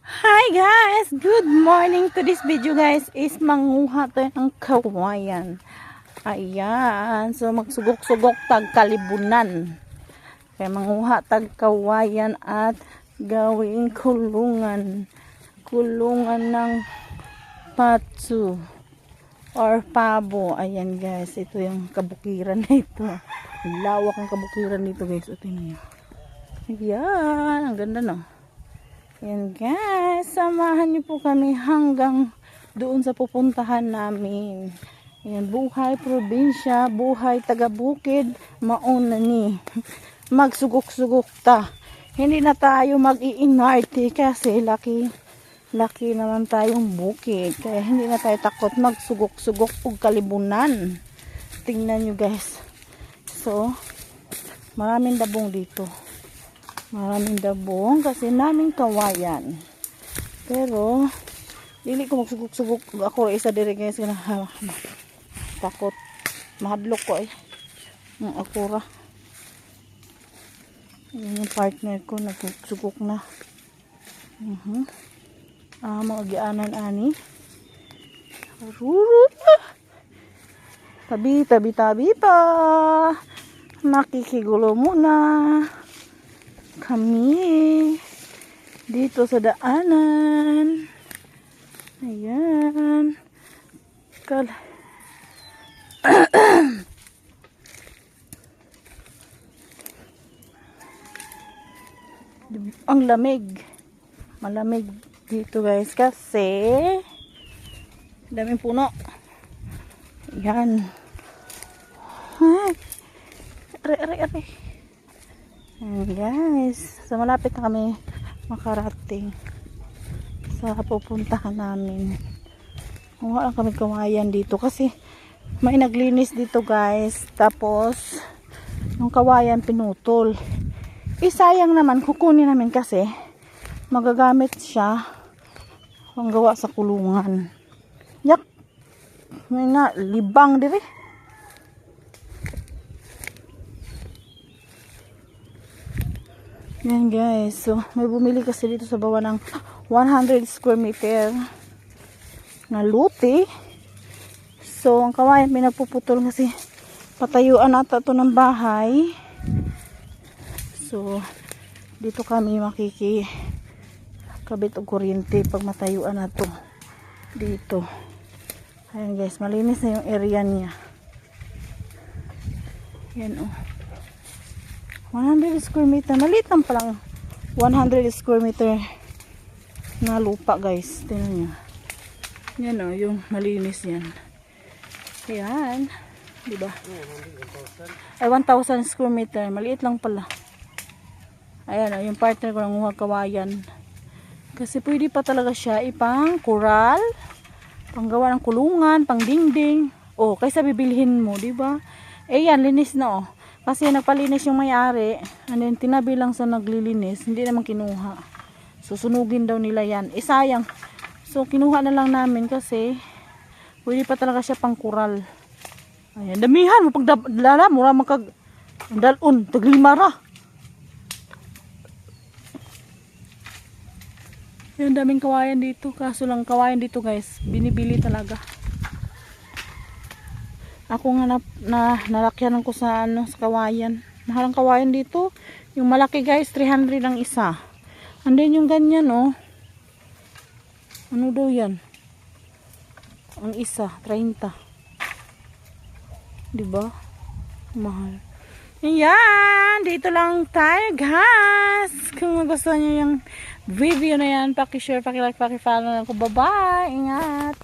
Hi guys! Good morning! To this video guys is manguha tayo ng kawayan. Ayan. So magsugok-sugok tag kalibunan. Kaya manguha tag kawayan at gawing kulungan. Kulungan ng patsu or pabo. Ayan guys. Ito yung kabukiran na ito. Lawak ang kabukiran dito guys. Ito niyo. Ayan. Ang ganda no. Ayan guys, samahan niyo po kami hanggang doon sa pupuntahan namin. Ayan, buhay probinsya, buhay taga-bukid, mauna ni. Magsugok-sugok ta. Hindi na tayo mag-iinarte kasi laki naman tayong bukid. Kaya hindi na tayo takot magsugok-sugok ug kalibunan. Tingnan niyo guys. So, maraming dabong dito. Maraming dabong kasi naming kawayan. Pero dili ko magsugok-sugok ako isa dire guys kana takot mahadlok ko ang akura. Yung partner ko nagsugok na. Magianan ani. Rurut. Tabi pa. Makikigulo muna kami dito sa daanan. Ayan. Ang lamig. Malamig dito guys kasi daming puno. Ayan. Are. Ayan guys, so malapit na kami makarating sa pupuntahan namin. Wala kami kawayan dito kasi may naglinis dito guys, tapos yung kawayan pinutol. Sayang naman, kukunin namin kasi magagamit siya pang gawa sa kulungan. Yak, may na libang dire. Yan guys, so may bumili kasi dito sa baba ng 100 square meter na luti. So ang kawayan pinagpuputol kasi patayuan ata ito ng bahay. So dito kami makikikabit og kuryente pag matayuan na to dito. Ayan guys, malinis na yung area niya. Yan oh, 100 square meter. Maliit lang palang 100 square meter na lupa guys. Tingnan nyo. Yan o, yung malinis yan. Ayan. Diba? Ay, 1,000 square meter. Maliit lang pala. Ayan o, yung partner ko nanguha kawayan. Kasi pwede pa talaga siya ipang kural, panggawa ng kulungan, pang dingding. O, kaysa bibilhin mo, diba? Ayan, linis na o. Kasi nagpalinis yung may-ari, and then tinabi lang sa naglilinis, hindi naman kinuha. Susunugin daw nila yan. Sayang. So kinuha na lang namin kasi pwede pa talaga siya pang kural. Ayan, damihan mo pagdala, mura makag dalon, taglimara. Yung daming kawayan dito, kaso lang kawayan dito guys, binibili talaga. Ako nga nalakyan ko sa sa kawayan. Mahal ang kawayan dito. Yung malaki guys, 300 ang isa. And then yung ganyan oh. Ano daw yan? Ang isa, 30. Diba? Mahal. Ayan, dito lang tayo guys. Kung gusto niyo yung video na yan, paki-share, paki-like, paki-follow na ako. Bye-bye. Ingat.